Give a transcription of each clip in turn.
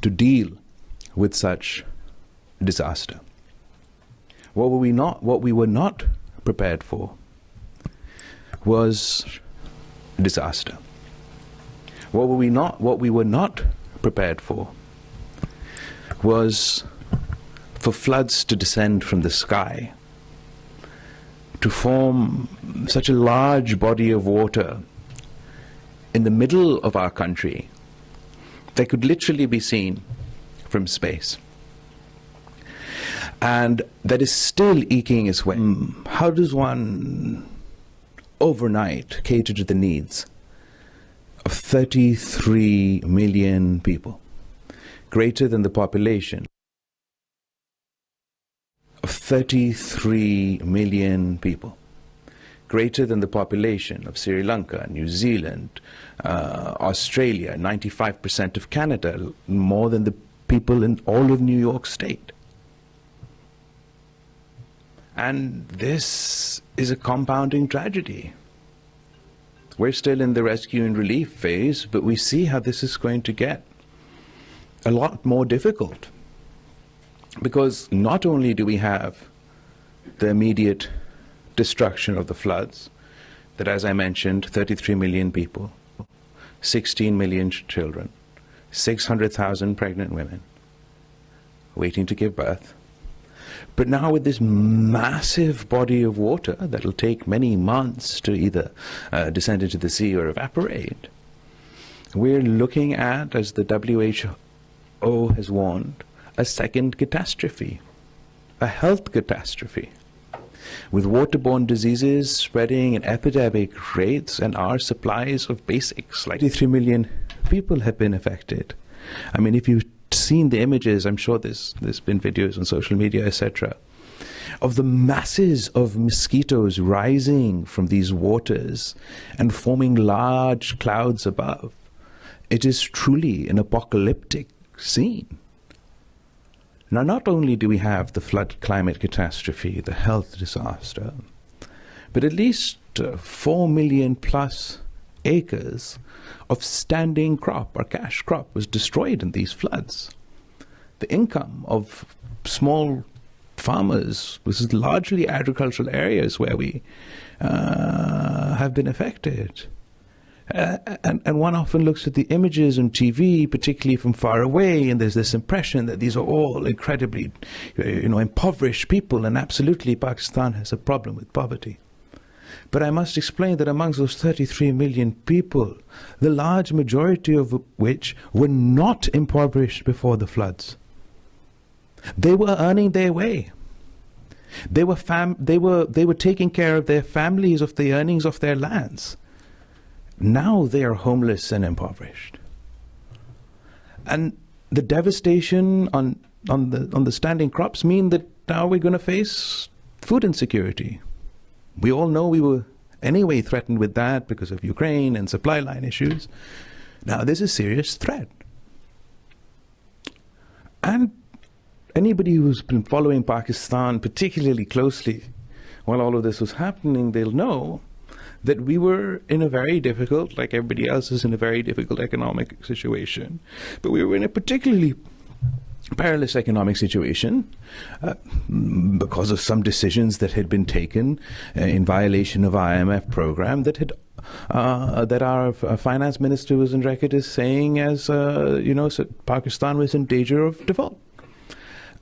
to deal with such disaster. What we were not prepared for was disaster. What we were not prepared for was for floods to descend from the sky, to form such a large body of water in the middle of our country that could literally be seen from space, and that is still eking its way. How does one overnight cater to the needs of 33 million people, greater than the population of 33 million people, greater than the population of Sri Lanka, New Zealand, Australia, 95% of Canada, more than the people in all of New York State? And this is a compounding tragedy. We're still in the rescue and relief phase, but we see how this is going to get a lot more difficult. Because not only do we have the immediate destruction of the floods, that, as I mentioned, 33 million people, 16 million children, 600,000 pregnant women waiting to give birth. But now with this massive body of water that will take many months to either descend into the sea or evaporate, we're looking at, as the WHO has warned, a second catastrophe, a health catastrophe, with waterborne diseases spreading at epidemic rates, and our supplies of basics, like 3 million people have been affected. I mean, if you've seen the images, I'm sure there's been videos on social media, etc., of the masses of mosquitoes rising from these waters and forming large clouds above. It is truly an apocalyptic scene. Now, not only do we have the flood climate catastrophe, the health disaster, but at least 4 million plus acres of standing crop or cash crop was destroyed in these floods. The income of small farmers, this is largely agricultural areas where we have been affected. And one often looks at the images on TV, particularly from far away, and there's this impression that these are all incredibly, impoverished people, and absolutely Pakistan has a problem with poverty. But I must explain that amongst those 33 million people, the large majority of which were not impoverished before the floods. They were earning their way. They were taking care of their families, of the earnings of their lands. Now they are homeless and impoverished. And the devastation on the standing crops mean that now we're going to face food insecurity. We all know we were anyway threatened with that because of Ukraine and supply line issues. Now there's a serious threat. And anybody who's been following Pakistan particularly closely while all of this was happening, they'll know that we were in a very difficult, like everybody else is in a very difficult economic situation. But we were in a particularly perilous economic situation because of some decisions that had been taken in violation of IMF program that our finance minister was on record as saying Pakistan was in danger of default.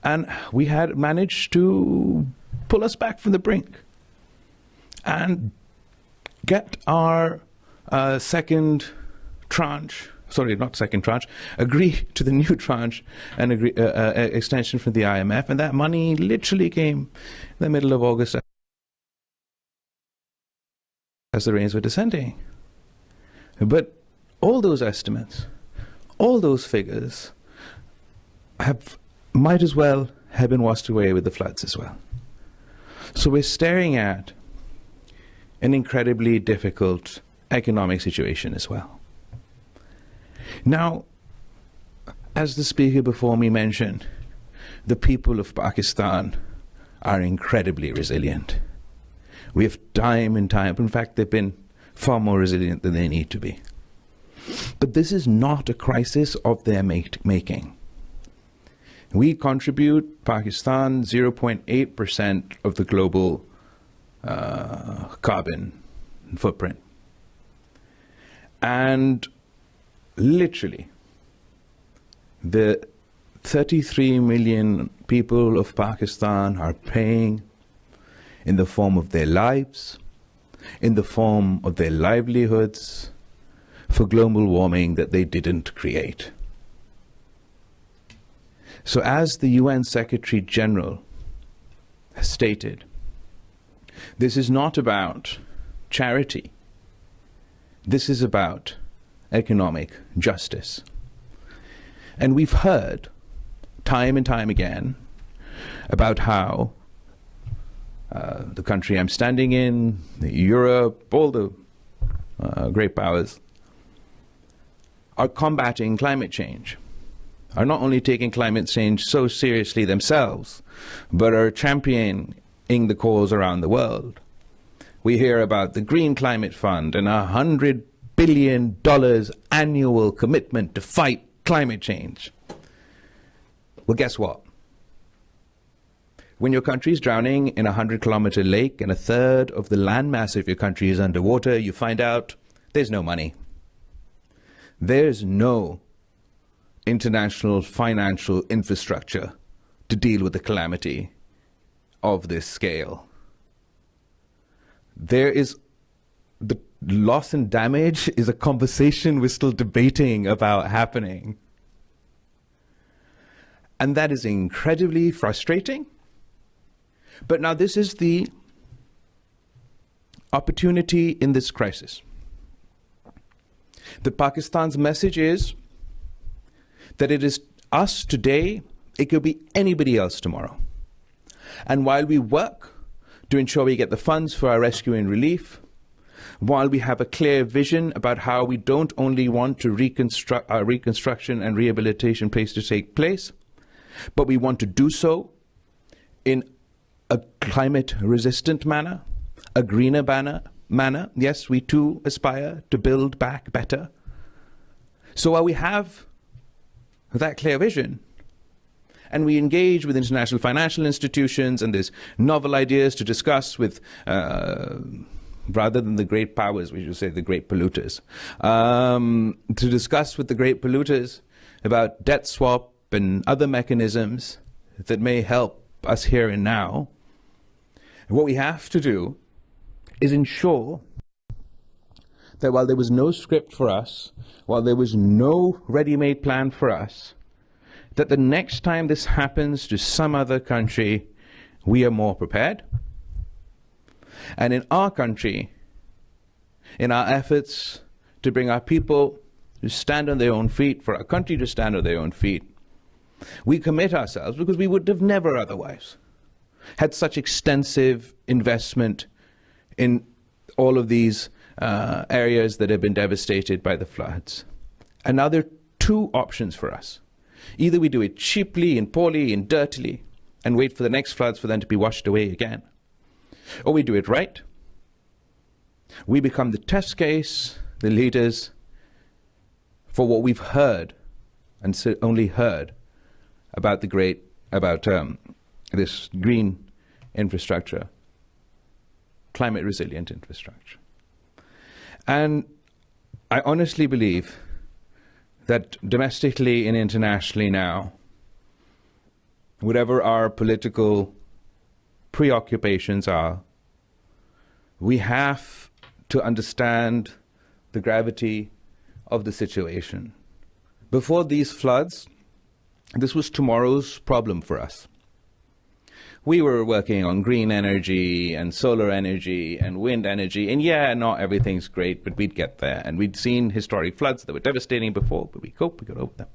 And we had managed to pull us back from the brink and get our second tranche, sorry, not second tranche, agree to the new tranche and extension from the IMF. And that money literally came in the middle of August as the rains were descending. But all those estimates, all those figures might as well have been washed away with the floods as well. So we're staring at an incredibly difficult economic situation as well. Now, as the speaker before me mentioned, the people of Pakistan are incredibly resilient. We have time and time, in fact, they've been far more resilient than they need to be. But this is not a crisis of their making. We contribute, Pakistan, 0.8% of the global carbon footprint. And literally, the 33 million people of Pakistan are paying in the form of their lives, in the form of their livelihoods, for global warming that they didn't create. So as the UN Secretary General has stated, this is not about charity. This is about economic justice. And we've heard time and time again about how the country I'm standing in, Europe, all the great powers are combating climate change, are not only taking climate change so seriously themselves, but are championing the cause around the world. We hear about the Green Climate Fund and $100 billion annual commitment to fight climate change. Well, guess what? When your country is drowning in a 100-kilometer lake and a third of the landmass of your country is underwater, you find out there's no money. There's no international financial infrastructure to deal with the calamity of this scale. There is the loss and damage is a conversation we're still debating about happening. And that is incredibly frustrating. But now this is the opportunity in this crisis. The Pakistan's message is that it is us today, it could be anybody else tomorrow. And while we work to ensure we get the funds for our rescue and relief, while we have a clear vision about how we don't only want to reconstruct our reconstruction and rehabilitation place to take place, but we want to do so in a climate-resistant manner, a greener manner. Yes, we too aspire to build back better. So while we have that clear vision, and we engage with international financial institutions, and there's novel ideas to discuss with, rather than the great powers, we should say the great polluters, to discuss with the great polluters about debt swap and other mechanisms that may help us here and now. What we have to do is ensure that while there was no script for us, while there was no ready-made plan for us, that the next time this happens to some other country, we are more prepared. And in our country, in our efforts to bring our people to stand on their own feet, for our country to stand on their own feet, we commit ourselves, because we would have never otherwise had such extensive investment in all of these areas that have been devastated by the floods. And now there are two options for us. Either we do it cheaply and poorly and dirtily and wait for the next floods for them to be washed away again, or we do it right. We become the test case, the leaders, for what we've heard, and so only heard, about this green infrastructure, climate resilient infrastructure. And I honestly believe that domestically and internationally now, whatever our political preoccupations are, we have to understand the gravity of the situation. Before these floods, this was tomorrow's problem for us. We were working on green energy and solar energy and wind energy, and yeah, not everything's great, but we'd get there. And we'd seen historic floods that were devastating before, but we got over them.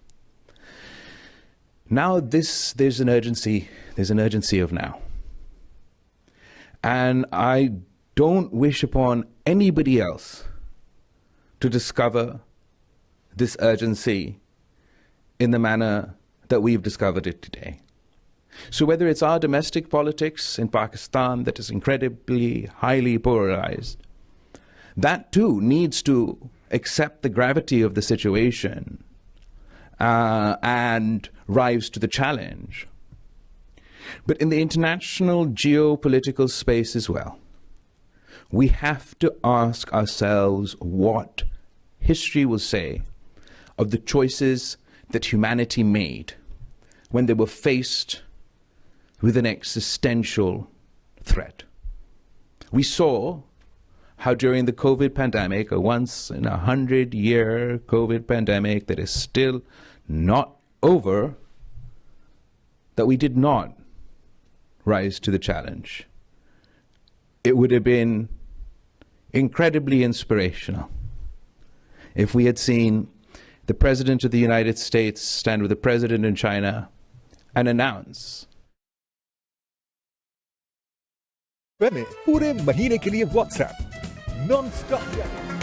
Now there's an urgency of now. And I don't wish upon anybody else to discover this urgency in the manner that we've discovered it today. So whether it's our domestic politics in Pakistan that is incredibly highly polarized, that too needs to accept the gravity of the situation and rise to the challenge. But in the international geopolitical space as well, we have to ask ourselves what history will say of the choices that humanity made when they were faced with an existential threat. We saw how during the COVID pandemic, a once in 100-year COVID pandemic that is still not over, that we did not rise to the challenge. It would have been incredibly inspirational if we had seen the President of the United States stand with the President in China and announce पूरे महीने के लिए WhatsApp non-stop